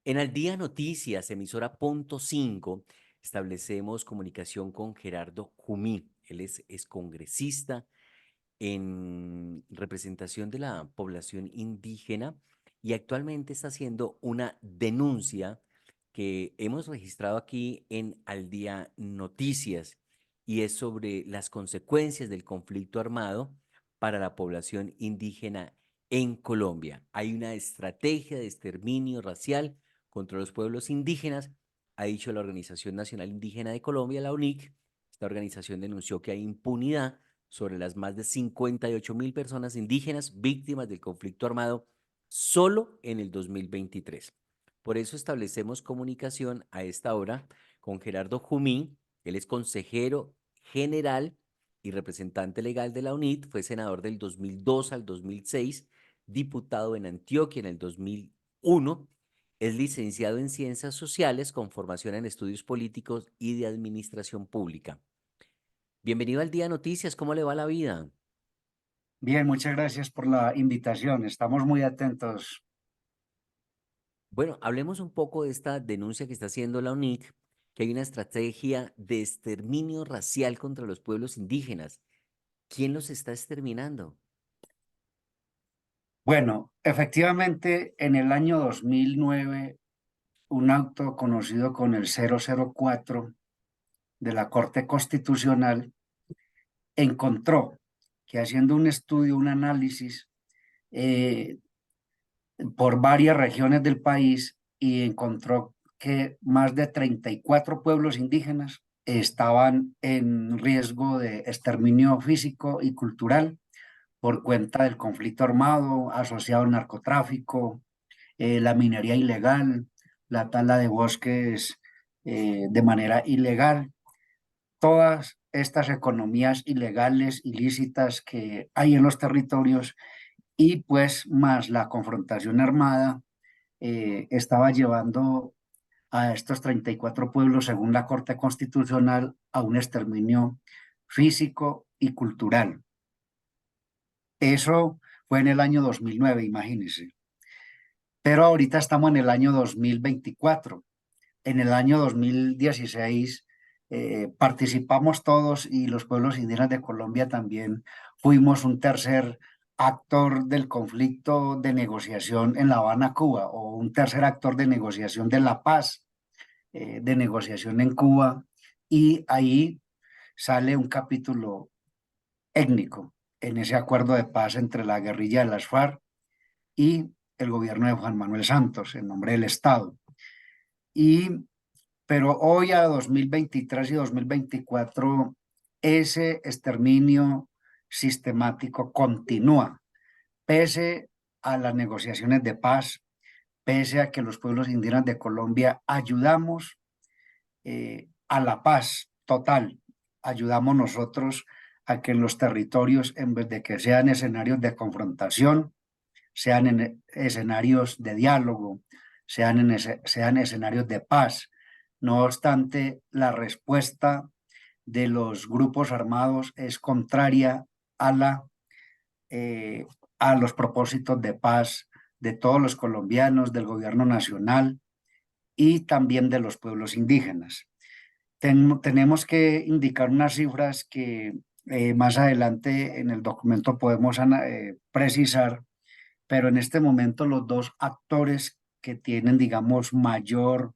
En Al Día Noticias, emisora Punto 5, establecemos comunicación con Gerardo Jumí. Él es congresista en representación de la población indígena y actualmente está haciendo una denuncia que hemos registrado aquí en Al Día Noticias y es sobre las consecuencias del conflicto armado para la población indígena en Colombia. Hay una estrategia de exterminio racial contra los pueblos indígenas, ha dicho la Organización Nacional Indígena de Colombia, la UNIC. Esta organización denunció que hay impunidad sobre las más de 58.000 personas indígenas víctimas del conflicto armado solo en el 2023. Por eso establecemos comunicación a esta hora con Gerardo Jumí. Él es consejero general y representante legal de la UNIT, fue senador del 2002 al 2006, diputado en Antioquia en el 2001, es licenciado en Ciencias Sociales con formación en Estudios Políticos y de Administración Pública. Bienvenido al Día Noticias, ¿cómo le va la vida? Bien, muchas gracias por la invitación. Estamos muy atentos. Bueno, hablemos un poco de esta denuncia que está haciendo la UNIC, que hay una estrategia de exterminio racial contra los pueblos indígenas. ¿Quién los está exterminando? Bueno, efectivamente, en el año 2009, un auto conocido con el 004 de la Corte Constitucional encontró que haciendo un estudio, un análisis eh, por varias regiones del país y encontró que más de 34 pueblos indígenas estaban en riesgo de exterminio físico y cultural por cuenta del conflicto armado asociado al narcotráfico, la minería ilegal, la tala de bosques de manera ilegal, todas estas economías ilegales, ilícitas que hay en los territorios y pues más la confrontación armada estaba llevando a estos 34 pueblos, según la Corte Constitucional, a un exterminio físico y cultural. Eso fue en el año 2009, imagínense. Pero ahorita estamos en el año 2024. En el año 2016 participamos todos y los pueblos indígenas de Colombia también fuimos un tercer actor del conflicto de negociación en La Habana, Cuba, o un tercer actor de negociación de la paz, de negociación en Cuba. Y ahí sale un capítulo étnico en ese acuerdo de paz entre la guerrilla de las FARC y el gobierno de Juan Manuel Santos en nombre del Estado. Y, pero hoy a 2023 y 2024, ese exterminio sistemático continúa, pese a las negociaciones de paz, pese a que los pueblos indígenas de Colombia ayudamos a la paz total, ayudamos nosotros a que los territorios, en vez de que sean escenarios de confrontación, sean en escenarios de diálogo, sean escenarios de paz. No obstante, la respuesta de los grupos armados es contraria a, eh, a los propósitos de paz de todos los colombianos, del gobierno nacional y también de los pueblos indígenas. Tenemos que indicar unas cifras que más adelante en el documento podemos precisar, pero en este momento los dos actores que tienen, digamos, mayor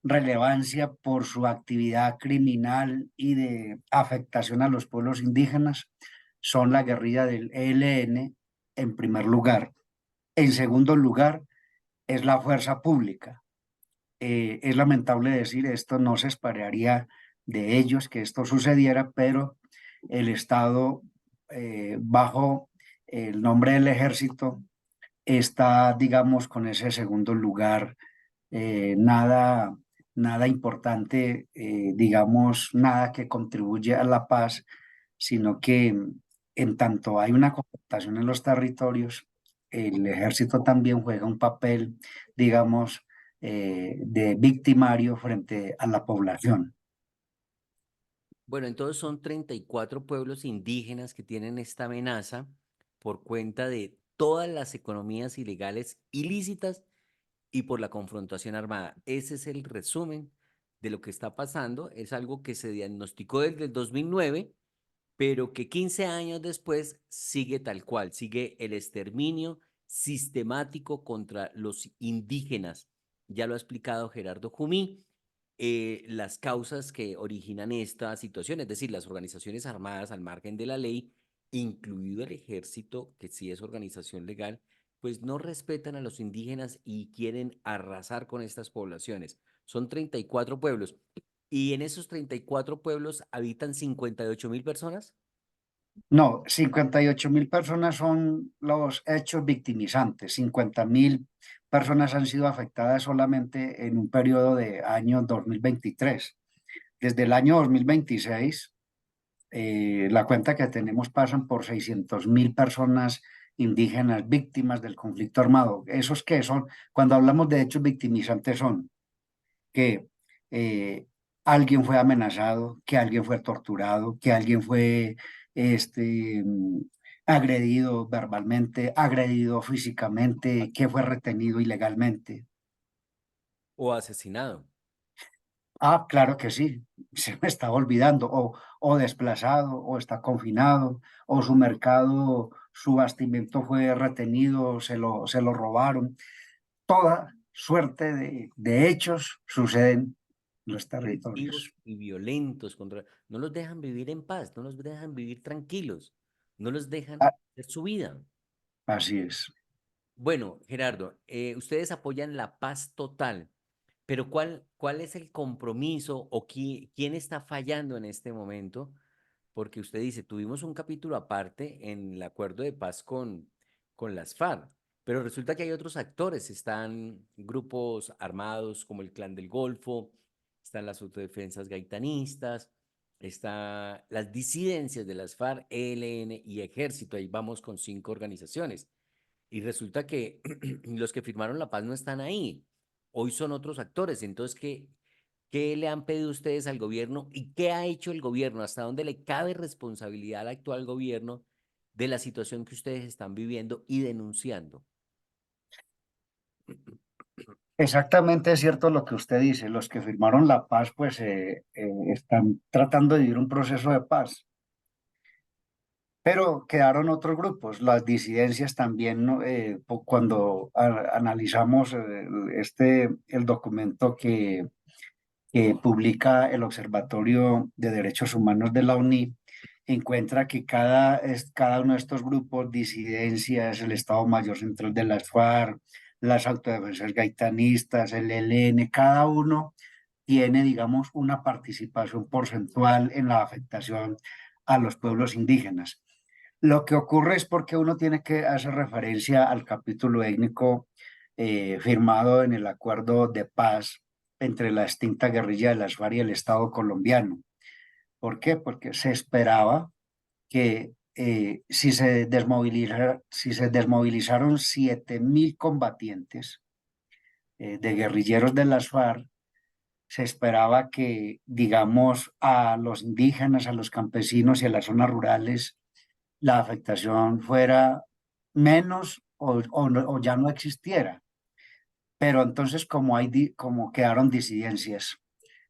relevancia por su actividad criminal y de afectación a los pueblos indígenas son la guerrilla del ELN en primer lugar. En segundo lugar es la fuerza pública. Es lamentable decir esto, no se esperaría de ellos que esto sucediera, pero el Estado, bajo el nombre del ejército, está, digamos, con ese segundo lugar, nada, nada importante, digamos, nada que contribuye a la paz, sino que en tanto hay una confrontación en los territorios, el ejército también juega un papel, digamos, de victimario frente a la población. Bueno, entonces son 34 pueblos indígenas que tienen esta amenaza por cuenta de todas las economías ilegales ilícitas y por la confrontación armada. Ese es el resumen de lo que está pasando. Es algo que se diagnosticó desde el 2009, pero que 15 años después sigue tal cual, sigue el exterminio sistemático contra los indígenas. Ya lo ha explicado Gerardo Jumí, las causas que originan esta situación, es decir, las organizaciones armadas al margen de la ley, incluido el ejército, que sí es organización legal, pues no respetan a los indígenas y quieren arrasar con estas poblaciones. Son 34 pueblos. Y en esos 34 pueblos habitan 58.000 personas. No, 58.000 personas son los hechos victimizantes. 50.000 personas han sido afectadas solamente en un periodo de año 2023. Desde el año 2026, la cuenta que tenemos pasan por 600.000 personas indígenas víctimas del conflicto armado. ¿Esos qué son? Cuando hablamos de hechos victimizantes son que alguien fue amenazado, que alguien fue torturado, que alguien fue este, mm, agredido verbalmente, agredido físicamente, que fue retenido ilegalmente. O asesinado. Ah, claro que sí, se me estaba olvidando, o desplazado, o está confinado, o su mercado, su bastimento fue retenido, se lo robaron. Toda suerte de hechos suceden en los territorios. Vivos y violentos contra, no los dejan vivir en paz, no los dejan vivir tranquilos, no los dejan Ah, hacer su vida. así es. Bueno, Gerardo, ustedes apoyan la paz total, pero ¿cuál es el compromiso o quién está fallando en este momento? Porque usted dice, tuvimos un capítulo aparte en el acuerdo de paz con las FARC, pero resulta que hay otros actores, están grupos armados como el Clan del Golfo, están las autodefensas gaitanistas, están las disidencias de las FARC, ELN y Ejército, ahí vamos con 5 organizaciones. Y resulta que los que firmaron la paz no están ahí. Hoy son otros actores. Entonces, ¿qué le han pedido ustedes al gobierno y qué ha hecho el gobierno? ¿Hasta dónde le cabe responsabilidad al actual gobierno de la situación que ustedes están viviendo y denunciando? Exactamente es cierto lo que usted dice. Los que firmaron la paz, pues están tratando de vivir un proceso de paz, pero quedaron otros grupos. Las disidencias también, ¿no? Cuando analizamos el documento que publica el Observatorio de Derechos Humanos de la ONI, encuentra que cada uno de estos grupos, disidencias, el Estado Mayor Central de las FARC, las autodefensas gaitanistas, el ELN, cada uno tiene, digamos, una participación porcentual en la afectación a los pueblos indígenas. Lo que ocurre es porque uno tiene que hacer referencia al capítulo étnico firmado en el acuerdo de paz entre la extinta guerrilla de las FARC y el Estado colombiano. ¿Por qué? Porque se esperaba que si se desmovilizaron 7.000 combatientes de guerrilleros de las FARC, se esperaba que, digamos, a los indígenas, a los campesinos y a las zonas rurales, la afectación fuera menos o ya no existiera. Pero entonces, como quedaron disidencias,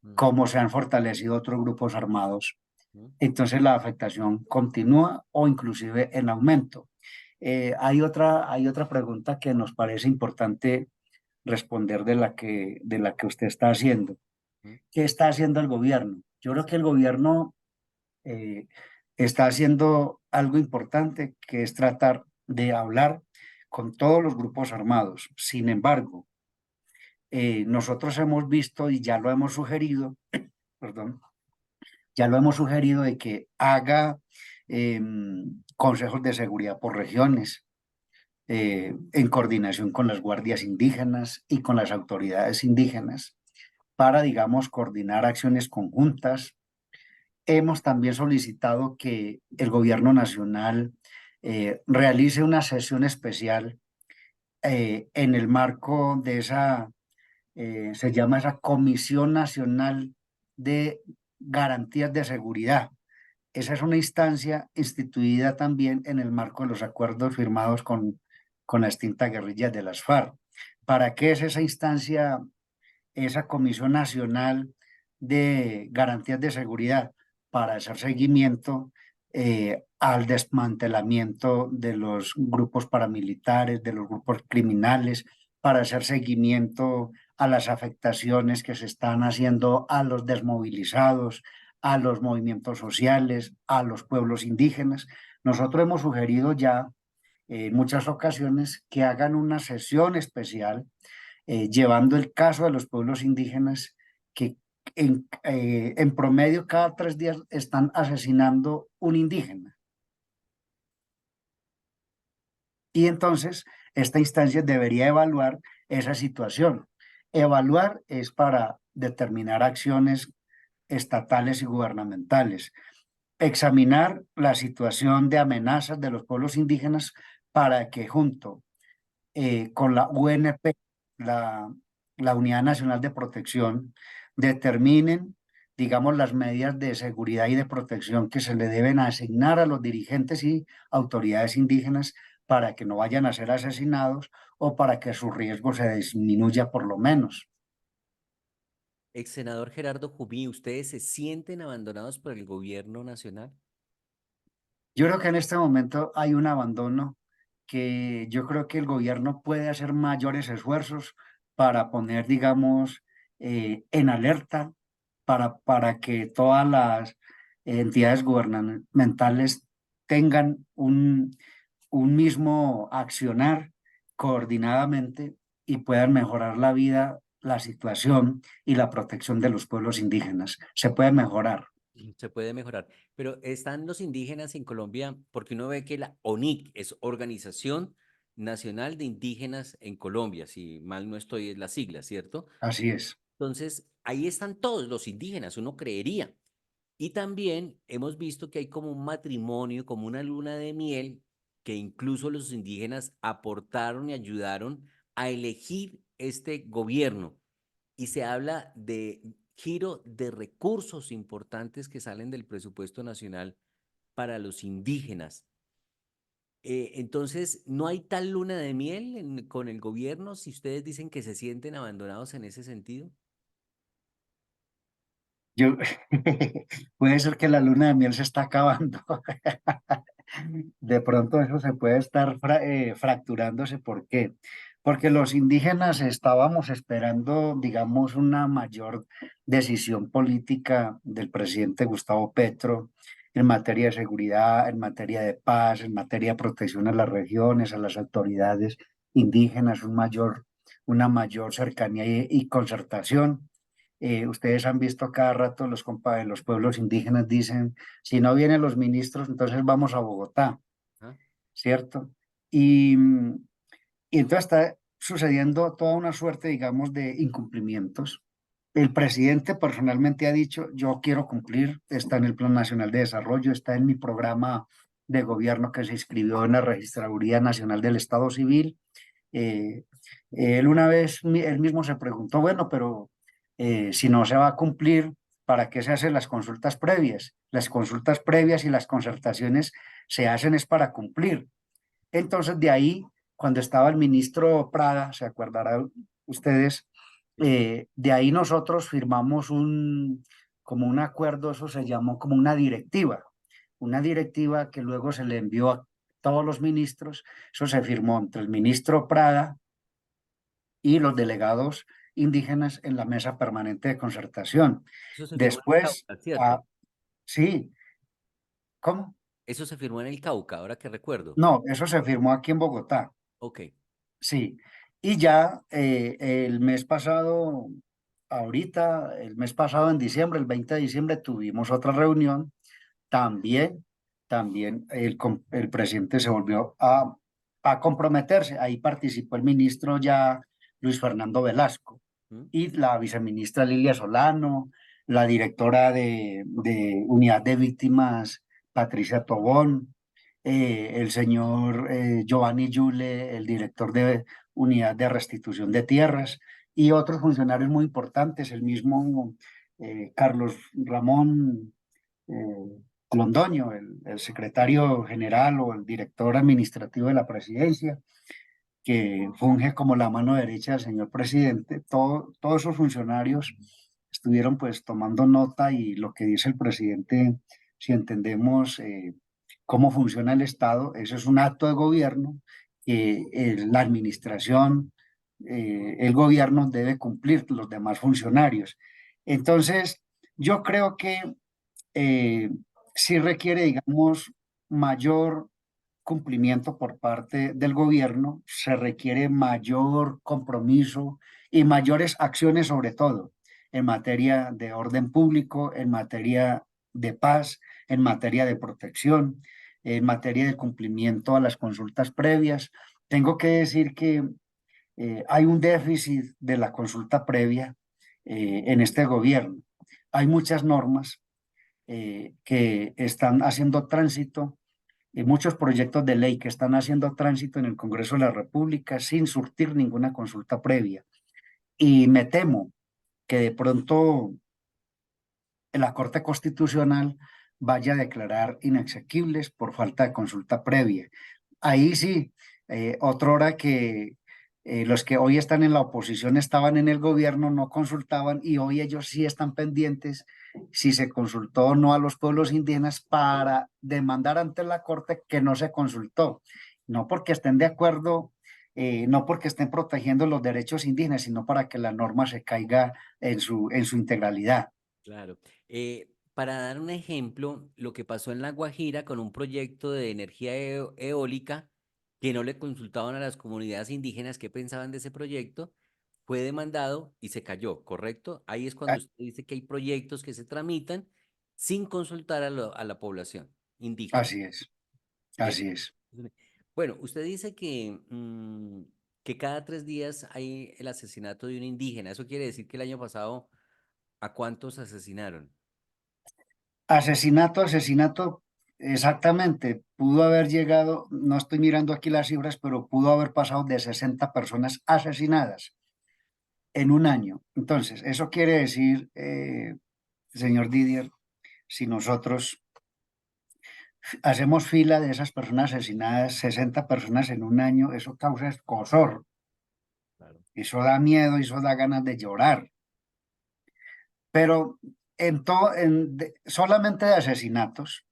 Mm, como se han fortalecido otros grupos armados, mm, entonces la afectación continúa o inclusive en aumento. Hay otra pregunta que nos parece importante responder de la que usted está haciendo. mm. ¿Qué está haciendo el gobierno? Yo creo que el gobierno eh, está haciendo algo importante, que es tratar de hablar con todos los grupos armados. Sin embargo, nosotros hemos visto y ya lo hemos sugerido, perdón, ya lo hemos sugerido de que haga consejos de seguridad por regiones, en coordinación con las guardias indígenas y con las autoridades indígenas, para, digamos, coordinar acciones conjuntas. Hemos también solicitado que el gobierno nacional realice una sesión especial en el marco de se llama esa Comisión Nacional de Garantías de Seguridad. Esa es una instancia instituida también en el marco de los acuerdos firmados con la extinta guerrilla de las FARC. ¿Para qué es esa instancia, esa Comisión Nacional de Garantías de Seguridad? Para hacer seguimiento al desmantelamiento de los grupos paramilitares, de los grupos criminales, para hacer seguimiento a las afectaciones que se están haciendo a los desmovilizados, a los movimientos sociales, a los pueblos indígenas. Nosotros hemos sugerido ya en muchas ocasiones que hagan una sesión especial llevando el caso de los pueblos indígenas que en promedio cada 3 días están asesinando un indígena. Y entonces esta instancia debería evaluar esa situación. Evaluar es para determinar acciones estatales y gubernamentales. Examinar la situación de amenazas de los pueblos indígenas para que junto con la UNP, la, la Unidad Nacional de Protección, determinen, digamos, las medidas de seguridad y de protección que se le deben asignar a los dirigentes y autoridades indígenas para que no vayan a ser asesinados o para que su riesgo se disminuya por lo menos. Ex senador Gerardo Jubí, ¿ustedes se sienten abandonados por el gobierno nacional? Yo creo que en este momento hay un abandono que yo creo que el gobierno puede hacer mayores esfuerzos para poner, digamos, en alerta para que todas las entidades gubernamentales tengan un mismo accionar coordinadamente y puedan mejorar la vida, la situación y la protección de los pueblos indígenas. Se puede mejorar. Se puede mejorar, pero están los indígenas en Colombia porque uno ve que la ONIC es Organización Nacional de Indígenas en Colombia, si mal no estoy, es la sigla, ¿cierto? Así es. Entonces, ahí están todos los indígenas, uno creería. Y también hemos visto que hay como un matrimonio, como una luna de miel, que incluso los indígenas aportaron y ayudaron a elegir este gobierno. Y se habla de giro de recursos importantes que salen del presupuesto nacional para los indígenas. Entonces, ¿no hay tal luna de miel con el gobierno si ustedes dicen que se sienten abandonados en ese sentido? Yo, puede ser que la luna de miel se está acabando. De pronto eso se puede estar fracturándose. ¿Por qué? Porque los indígenas estábamos esperando, digamos, una mayor decisión política del presidente Gustavo Petro en materia de seguridad, en materia de paz, en materia de protección a las regiones, a las autoridades indígenas, una mayor cercanía y concertación. Ustedes han visto cada rato los pueblos indígenas dicen, si no vienen los ministros, entonces vamos a Bogotá, ¿Ah? ¿cierto? Y entonces está sucediendo toda una suerte, digamos, de incumplimientos. El presidente personalmente ha dicho, yo quiero cumplir, está en el Plan Nacional de Desarrollo, está en mi programa de gobierno que se inscribió en la Registraduría Nacional del Estado Civil. Eh, Él una vez, él mismo se preguntó, bueno, pero si no se va a cumplir, ¿para qué se hacen las consultas previas? Las consultas previas y las concertaciones se hacen es para cumplir. Entonces, de ahí, cuando estaba el ministro Prada, se acordarán ustedes, de ahí nosotros firmamos como un acuerdo, eso se llamó como una directiva que luego se le envió a todos los ministros, eso se firmó entre el ministro Prada y los delegados indígenas en la mesa permanente de concertación. Eso se firmó en el Después, Cauca, ¿cierto? sí, ¿cómo? Eso se firmó en el Cauca, ahora que recuerdo. No, eso se firmó aquí en Bogotá. Ok. Sí, y ya el mes pasado, ahorita, el mes pasado en diciembre, el 20 de diciembre, tuvimos otra reunión. También, también el presidente se volvió a comprometerse. Ahí participó el ministro ya Luis Fernando Velasco ¿Mm? y la viceministra Lilia Solano, la directora de Unidad de Víctimas Patricia Tobón, el señor Giovanni Yule, el director de Unidad de Restitución de Tierras, y otros funcionarios muy importantes, el mismo Carlos Ramón Londoño, el secretario general o el director administrativo de la presidencia. que funge como la mano derecha del señor presidente. Todos esos funcionarios estuvieron pues tomando nota y lo que dice el presidente, si entendemos cómo funciona el Estado, eso es un acto de gobierno que la administración, el gobierno debe cumplir los demás funcionarios. Entonces, yo creo que eh, sí requiere, digamos, mayor cumplimiento por parte del gobierno, se requiere mayor compromiso y mayores acciones, sobre todo en materia de orden público, en materia de paz, en materia de protección, en materia de cumplimiento a las consultas previas. Tengo que decir que hay un déficit de la consulta previa en este gobierno. Hay muchas normas que están haciendo tránsito muchos proyectos de ley que están haciendo tránsito en el Congreso de la República sin surtir ninguna consulta previa. Y me temo que de pronto la Corte Constitucional vaya a declarar inexequibles por falta de consulta previa. Ahí sí, otrora que los que hoy están en la oposición estaban en el gobierno, no consultaban y hoy ellos sí están pendientes si se consultó o no a los pueblos indígenas para demandar ante la Corte que no se consultó. No porque estén de acuerdo, no porque estén protegiendo los derechos indígenas, sino para que la norma se caiga en su integralidad. Claro. Para dar un ejemplo, lo que pasó en La Guajira con un proyecto de energía eólica que no le consultaban a las comunidades indígenas qué pensaban de ese proyecto, fue demandado y se cayó, ¿correcto? Ahí es cuando Ah, usted dice que hay proyectos que se tramitan sin consultar a la población indígena. así es, Bien. así es. Bueno, usted dice que cada 3 días hay el asesinato de un indígena. Eso quiere decir que el año pasado, ¿a cuántos asesinaron? Asesinato, exactamente. Pudo haber llegado, no estoy mirando aquí las cifras, pero pudo haber pasado de 60 personas asesinadas en un año. Entonces, eso quiere decir, señor Didier, si nosotros hacemos fila de esas personas asesinadas, 60 personas en un año, eso causa escozor, Claro. eso da miedo, eso da ganas de llorar. Pero solamente de asesinatos,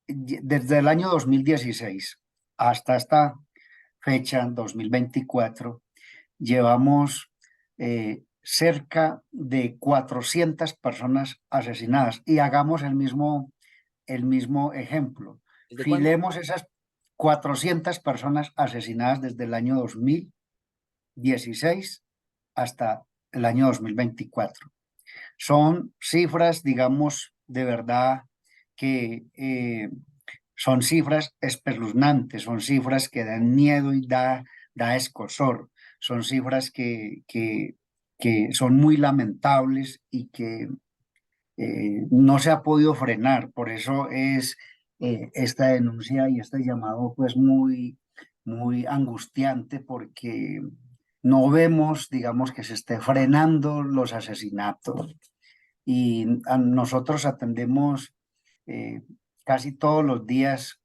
desde el año 2016 hasta esta fecha, 2024, llevamos cerca de 400 personas asesinadas. Y hagamos el mismo ejemplo. ¿Desde cuándo? Filemos esas 400 personas asesinadas desde el año 2016 hasta el año 2024. Son cifras, digamos, de verdad que son cifras espeluznantes, son cifras que dan miedo y da escozor, son cifras que son muy lamentables y que no se ha podido frenar. Por eso es esta denuncia y este llamado pues muy angustiante porque no vemos, digamos, que se esté frenando los asesinatos y nosotros atendemos eh, casi todos los días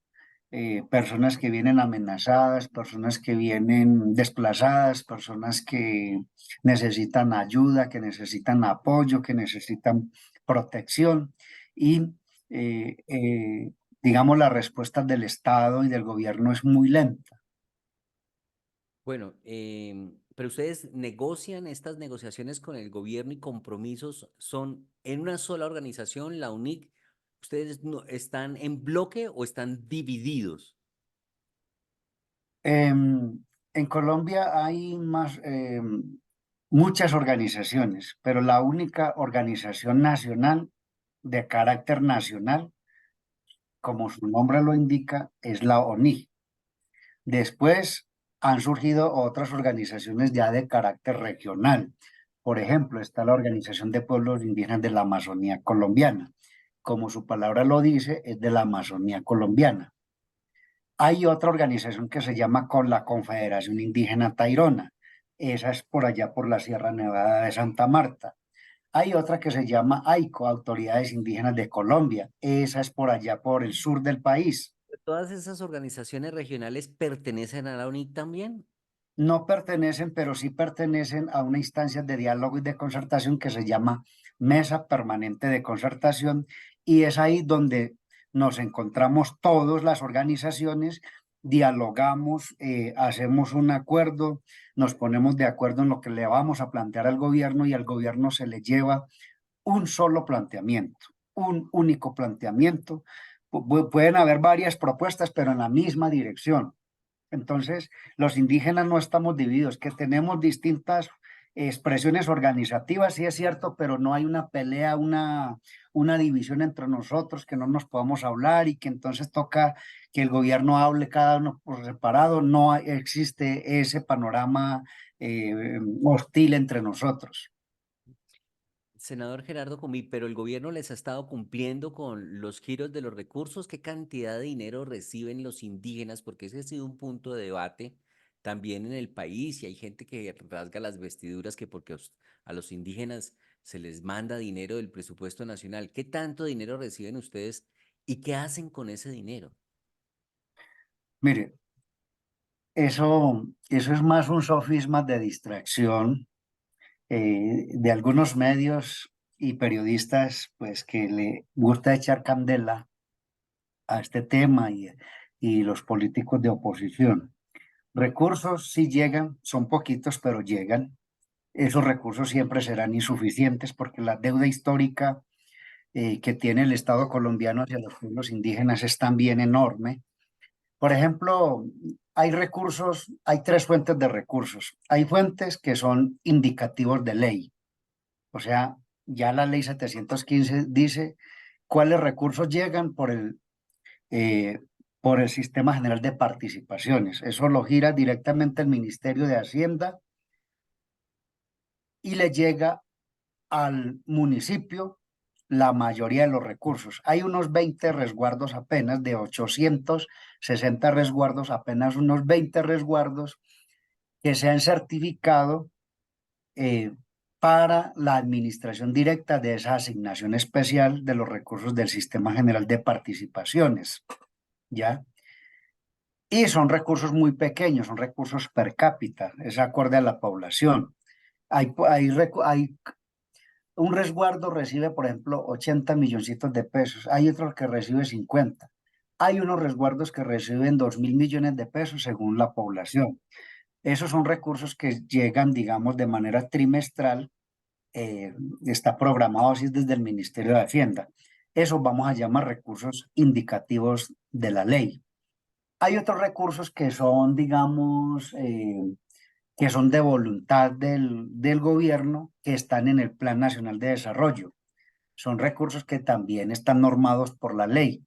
personas que vienen amenazadas, personas que vienen desplazadas, personas que necesitan ayuda, que necesitan apoyo, que necesitan protección y eh, eh, digamos la respuesta del Estado y del gobierno es muy lenta. Bueno, pero ustedes negocian estas negociaciones con el gobierno y compromisos son en una sola organización, la UNIC. ¿Ustedes están en bloque o están divididos? En Colombia hay muchas organizaciones, pero la única organización nacional de carácter nacional, como su nombre lo indica, es la ONIG. Después han surgido otras organizaciones ya de carácter regional. Por ejemplo, está la Organización de Pueblos Indígenas de la Amazonía Colombiana. Como su palabra lo dice, es de la Amazonía colombiana. Hay otra organización que se llama con la Confederación Indígena Tairona. Esa es por allá por la Sierra Nevada de Santa Marta. Hay otra que se llama AICO, Autoridades Indígenas de Colombia. Esa es por allá por el sur del país. ¿Todas esas organizaciones regionales pertenecen a la UNIC también? no pertenecen, pero sí pertenecen a una instancia de diálogo y de concertación que se llama Mesa Permanente de Concertación, y es ahí donde nos encontramos todas las organizaciones, dialogamos, hacemos un acuerdo, nos ponemos de acuerdo en lo que le vamos a plantear al gobierno, y al gobierno se le lleva un solo planteamiento, un único planteamiento. Pueden haber varias propuestas, pero en la misma dirección. Entonces, los indígenas no estamos divididos, que tenemos distintas expresiones organizativas, sí es cierto, pero no hay una pelea, una división entre nosotros, que no nos podamos hablar y que entonces toca que el gobierno hable cada uno por separado. No existe ese panorama hostil entre nosotros. Senador Gerardo Comí, pero el gobierno les ha estado cumpliendo con los giros de los recursos. ¿Qué cantidad de dinero reciben los indígenas? Porque ese ha sido un punto de debate también en el país y hay gente que rasga las vestiduras que porque a los indígenas se les manda dinero del presupuesto nacional. ¿Qué tanto dinero reciben ustedes y qué hacen con ese dinero? Mire, eso es más un sofisma de distracción de algunos medios y periodistas, pues que le gusta echar candela a este tema, y los políticos de oposición. Recursos sí llegan, son poquitos, pero llegan. Esos recursos siempre serán insuficientes porque la deuda histórica que tiene el Estado colombiano hacia los pueblos indígenas es también enorme. Por ejemplo, hay recursos, hay tres fuentes de recursos. Hay fuentes que son indicativos de ley, o sea, ya la ley 715 dice cuáles recursos llegan eh, por el Sistema General de Participaciones. Eso lo gira directamente el Ministerio de Hacienda y le llega al municipio la mayoría de los recursos. Hay unos 20 resguardos apenas, de 860 resguardos, apenas unos 20 resguardos que se han certificado eh, para la administración directa de esa asignación especial de los recursos del Sistema General de Participaciones, ¿ya? Y son recursos muy pequeños, son recursos per cápita, es acorde a la población. Hay un resguardo recibe, por ejemplo, 80 milloncitos de pesos, hay otro que recibe 50. Hay unos resguardos que reciben 2.000 millones de pesos según la población. Esos son recursos que llegan, digamos, de manera trimestral, eh, está programado así desde el Ministerio de Hacienda. Esos vamos a llamar recursos indicativos de la ley. Hay otros recursos que son, digamos, que son de voluntad del gobierno, que están en el Plan Nacional de Desarrollo. Son recursos que también están normados por la ley.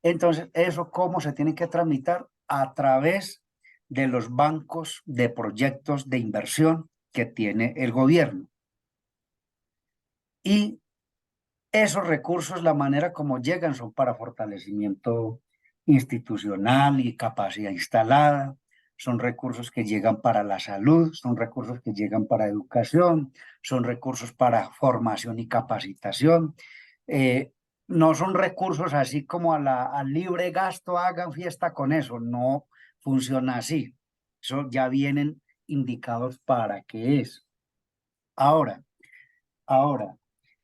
Entonces, ¿eso cómo se tiene que tramitar? A través de los bancos de proyectos de inversión que tiene el gobierno. Y esos recursos, la manera como llegan son para fortalecimiento institucional y capacidad instalada, son recursos que llegan para la salud, son recursos que llegan para educación, son recursos para formación y capacitación. Eh, no son recursos así como al libre gasto, hagan fiesta con eso, no funciona así. Eso ya vienen indicados para qué es. Ahora, ahora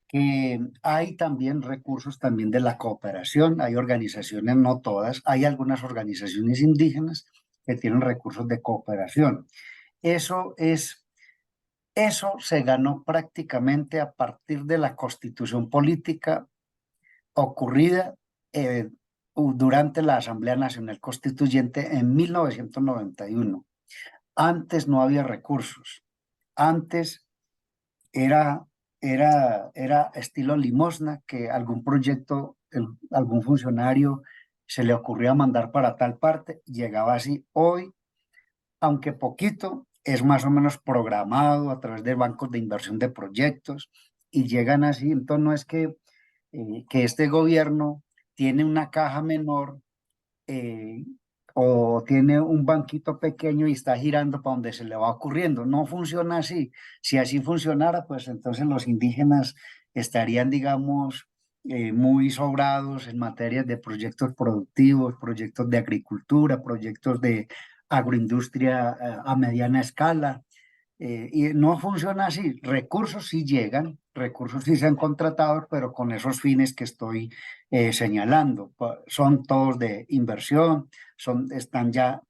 que hay también recursos también de la cooperación, hay organizaciones, no todas, hay algunas organizaciones indígenas que tienen recursos de cooperación. Eso es, eso se ganó prácticamente a partir de la constitución política ocurrida durante la Asamblea Nacional Constituyente en 1991. Antes no había recursos, antes era, era estilo limosna, que algún proyecto, algún funcionario se le ocurría mandar para tal parte, llegaba así. Hoy, aunque poquito, es más o menos programado a través de bancos de inversión de proyectos y llegan así. Entonces no es que este gobierno tiene una caja menor, eh, o tiene un banquito pequeño y está girando para donde se le va ocurriendo. No funciona así. Si así funcionara, pues entonces los indígenas estarían, digamos, muy sobrados en materia de proyectos productivos, proyectos de agricultura, proyectos de agroindustria a mediana escala. Y no funciona así. Recursos sí llegan, recursos sí se han contratado, pero con esos fines que estoy señalando. Son todos de inversión, están ya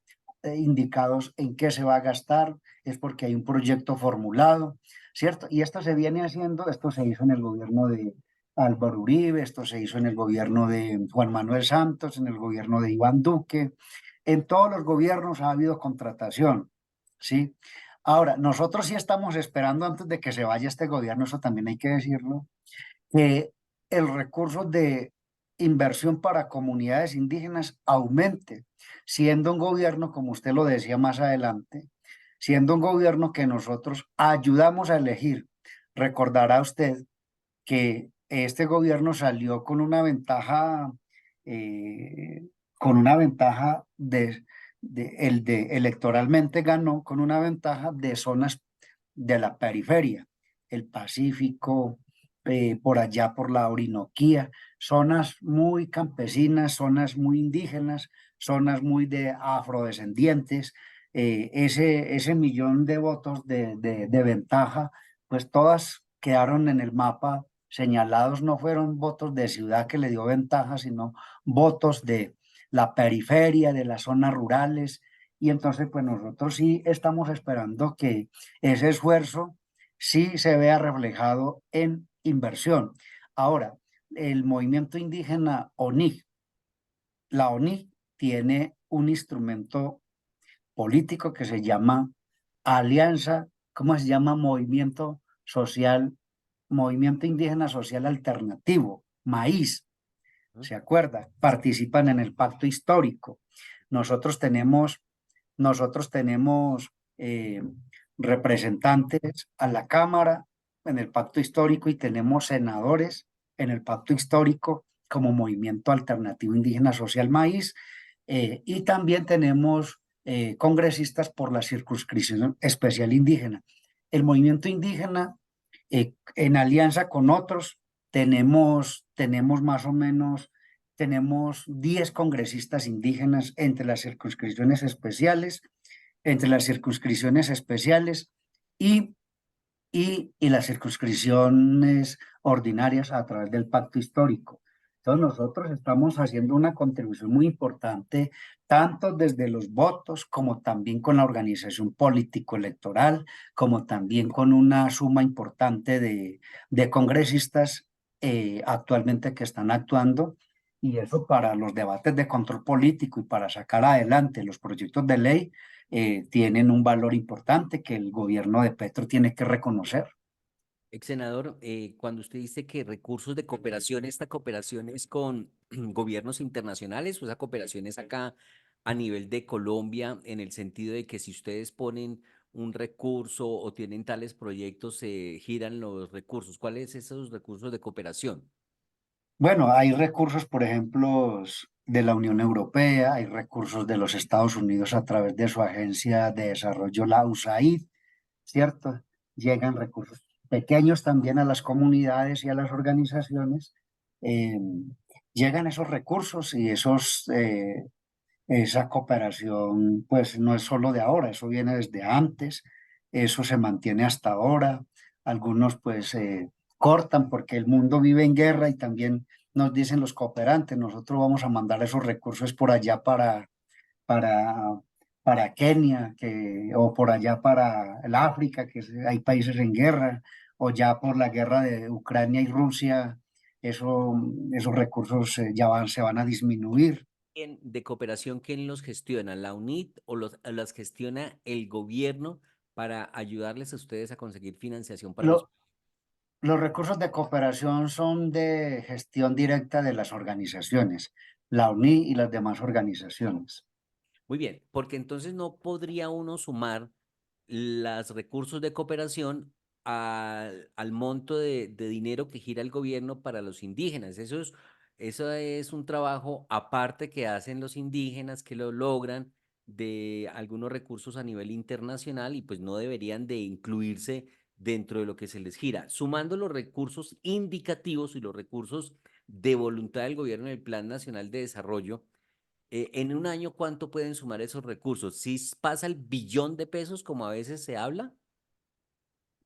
indicados en qué se va a gastar, es porque hay un proyecto formulado, ¿cierto? Y esto se viene haciendo, esto se hizo en el gobierno de Álvaro Uribe, esto se hizo en el gobierno de Juan Manuel Santos, en el gobierno de Iván Duque. En todos los gobiernos ha habido contratación, ¿sí? Ahora, nosotros sí estamos esperando antes de que se vaya este gobierno, eso también hay que decirlo, que el recurso de inversión para comunidades indígenas aumente, siendo un gobierno, como usted lo decía más adelante, siendo un gobierno que nosotros ayudamos a elegir. Recordará usted que este gobierno salió eh, con una ventaja electoralmente ganó con una ventaja de zonas de la periferia, el Pacífico, por allá por la Orinoquía, zonas muy campesinas, zonas muy indígenas, zonas muy de afrodescendientes. Ese millón de votos de ventaja, pues todas quedaron en el mapa señalados, no fueron votos de ciudad que le dio ventaja, sino votos de la periferia, de las zonas rurales. Y entonces, pues nosotros sí estamos esperando que ese esfuerzo sí se vea reflejado en inversión. Ahora, el movimiento indígena ONIG, la ONIG tiene un instrumento político que se llama Alianza, ¿cómo se llama? Movimiento Indígena Social Alternativo, MAIS, ¿no? ¿se acuerda? Participan en el pacto histórico. Nosotros tenemos, nosotros tenemos representantes a la Cámara en el pacto histórico y tenemos senadores en el pacto histórico como Movimiento Alternativo Indígena Social Maíz, y también tenemos congresistas por la circunscripción especial indígena. El movimiento indígena, en alianza con otros, tenemos más o menos, tenemos 10 congresistas indígenas entre las circunscripciones especiales y, y las circunscripciones ordinarias a través del pacto histórico. Entonces nosotros estamos haciendo una contribución muy importante, tanto desde los votos como también con la organización político-electoral, como también con una suma importante de congresistas actualmente que están actuando. Y eso para los debates de control político y para sacar adelante los proyectos de ley tienen un valor importante que el gobierno de Petro tiene que reconocer. Ex senador, cuando usted dice que recursos de cooperación, ¿esta cooperación es con gobiernos internacionales o esa cooperación es acá a nivel de Colombia, en el sentido de que si ustedes ponen un recurso o tienen tales proyectos, se giran los recursos? ¿Cuáles son esos recursos de cooperación? Bueno, hay recursos, por ejemplo, de la Unión Europea, hay recursos de los Estados Unidos a través de su agencia de desarrollo, la USAID, ¿cierto? Llegan recursos pequeños también a las comunidades y a las organizaciones. eh, Llegan esos recursos y esa cooperación, pues no es solo de ahora, eso viene desde antes, eso se mantiene hasta ahora. Algunos pues cortan porque el mundo vive en guerra y también nos dicen los cooperantes, nosotros vamos a mandar esos recursos por allá para, para Kenia o por allá para el África, hay países en guerra, o ya por la guerra de Ucrania y Rusia, esos recursos se van a disminuir. De cooperación, ¿quién los gestiona? ¿La UNIT o las gestiona el gobierno para ayudarles a ustedes a conseguir financiación para los... Lo, Los recursos de cooperación son de gestión directa de las organizaciones, la UNI y las demás organizaciones. Muy bien, porque entonces no podría uno sumar los recursos de cooperación al monto de dinero que gira el gobierno para los indígenas. Eso es un trabajo aparte que hacen los indígenas que lo logran de algunos recursos a nivel internacional y pues no deberían de incluirse dentro de lo que se les gira. Sumando los recursos indicativos y los recursos de voluntad del gobierno en el Plan Nacional de Desarrollo, En un año, ¿cuánto pueden sumar esos recursos? ¿Si pasa el billón de pesos como a veces se habla?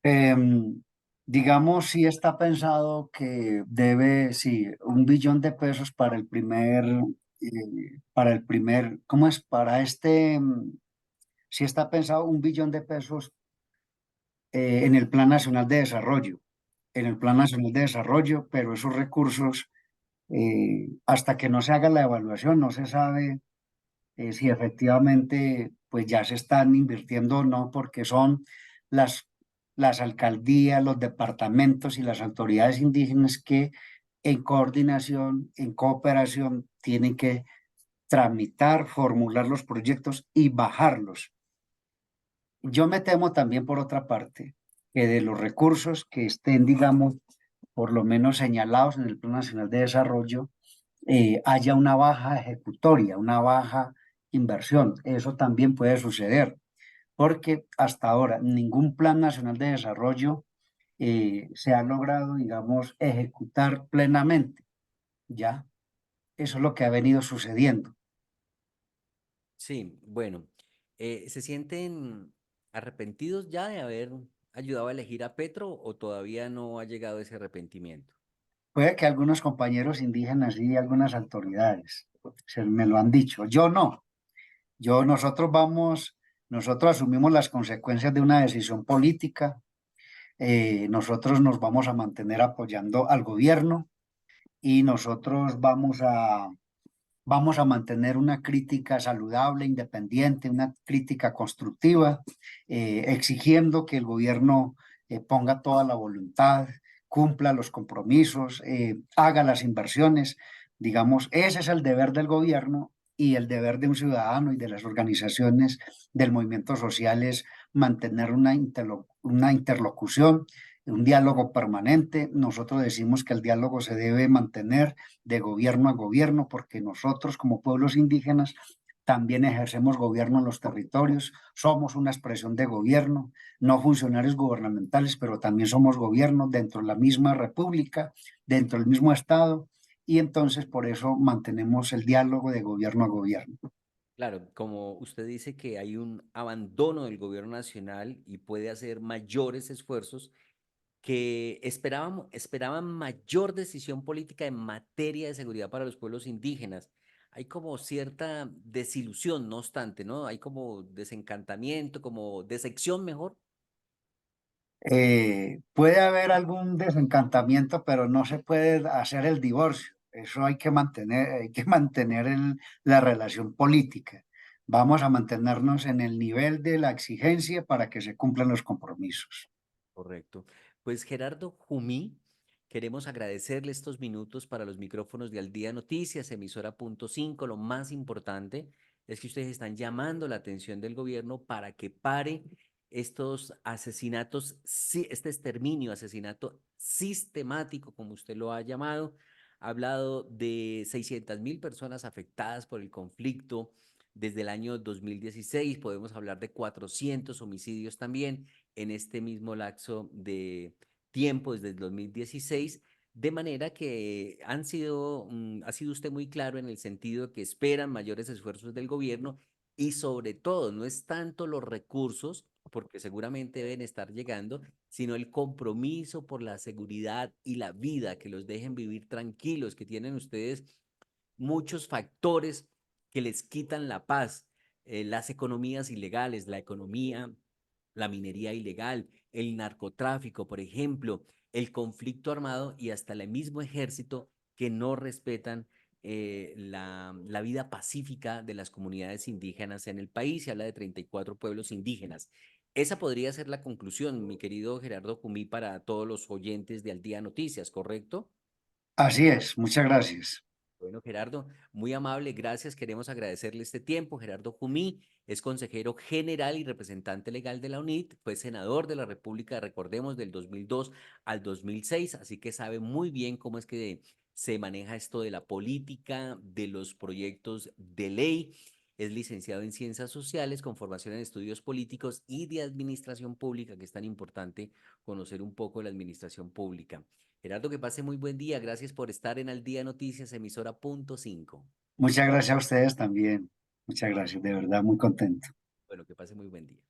Em, digamos, sí está pensado que debe, sí, 1 billón de pesos ¿cómo es? Para sí está pensado 1 billón de pesos en el Plan Nacional de Desarrollo, en el Plan Nacional de Desarrollo, pero esos recursos, hasta que no se haga la evaluación, no se sabe si efectivamente pues ya se están invirtiendo o no, porque son las, las alcaldías, los departamentos y las autoridades indígenas que en coordinación, en cooperación, tienen que tramitar, formular los proyectos y bajarlos. Yo me temo también, por otra parte, que de los recursos que estén, digamos, por lo menos señalados en el Plan Nacional de Desarrollo, haya una baja ejecutoria, una baja inversión. Eso también puede suceder, porque hasta ahora ningún Plan Nacional de Desarrollo se ha logrado, digamos, ejecutar plenamente. ¿Ya? Eso es lo que ha venido sucediendo. Sí, bueno, ¿se sienten arrepentidos ya de haber ayudado a elegir a Petro o todavía no ha llegado ese arrepentimiento? Puede que algunos compañeros indígenas y algunas autoridades me lo han dicho. Yo no. Nosotros asumimos las consecuencias de una decisión política. Nosotros nos vamos a mantener apoyando al gobierno y nosotros vamos a mantener una crítica saludable, independiente, una crítica constructiva, exigiendo que el gobierno ponga toda la voluntad, cumpla los compromisos, haga las inversiones. Digamos, ese es el deber del gobierno y el deber de un ciudadano y de las organizaciones del movimiento social es mantener una interlocución, un diálogo permanente. Nosotros decimos que el diálogo se debe mantener de gobierno a gobierno, porque nosotros como pueblos indígenas también ejercemos gobierno en los territorios, somos una expresión de gobierno, no funcionarios gubernamentales, pero también somos gobierno dentro de la misma república, dentro del mismo estado, y entonces por eso mantenemos el diálogo de gobierno a gobierno. Claro, como usted dice que hay un abandono del gobierno nacional y puede hacer mayores esfuerzos que esperaban mayor decisión política en materia de seguridad para los pueblos indígenas. Hay como cierta desilusión, no obstante, ¿no? Hay como desencantamiento, como decepción mejor. Puede haber algún desencantamiento, pero no se puede hacer el divorcio. Eso hay que mantener la relación política. Vamos a mantenernos en el nivel de la exigencia para que se cumplan los compromisos. Correcto. Pues Gerardo Jumí, queremos agradecerle estos minutos para los micrófonos de Al Día Noticias, emisora punto 5. Lo más importante es que ustedes están llamando la atención del gobierno para que pare estos asesinatos, este exterminio, asesinato sistemático, como usted lo ha llamado. Ha hablado de 600.000 personas afectadas por el conflicto desde el año 2016. Podemos hablar de 400 homicidios también en este mismo lapso de tiempo desde el 2016, de manera que ha sido usted muy claro en el sentido de que esperan mayores esfuerzos del gobierno y sobre todo no es tanto los recursos, porque seguramente deben estar llegando, sino el compromiso por la seguridad y la vida, que los dejen vivir tranquilos, que tienen ustedes muchos factores que les quitan la paz, las economías ilegales, la minería ilegal, el narcotráfico, por ejemplo, el conflicto armado y hasta el mismo ejército que no respetan la vida pacífica de las comunidades indígenas en el país. Se habla de 34 pueblos indígenas. Esa podría ser la conclusión, mi querido Gerardo Cumí, para todos los oyentes de Al Día Noticias, ¿correcto? Así es, muchas gracias. Bueno, Gerardo, muy amable, gracias. Queremos agradecerle este tiempo. Gerardo Jumí es consejero general y representante legal de la UNIT, fue senador de la República, recordemos, del 2002 al 2006, así que sabe muy bien cómo es que se maneja esto de la política, de los proyectos de ley Es licenciado en Ciencias Sociales con formación en Estudios Políticos y de Administración Pública, que es tan importante conocer un poco de la administración pública. Gerardo, que pase muy buen día. Gracias por estar en Al Día Noticias, emisora punto 5. Muchas gracias a ustedes también. Muchas gracias, de verdad, muy contento. Bueno, que pase muy buen día.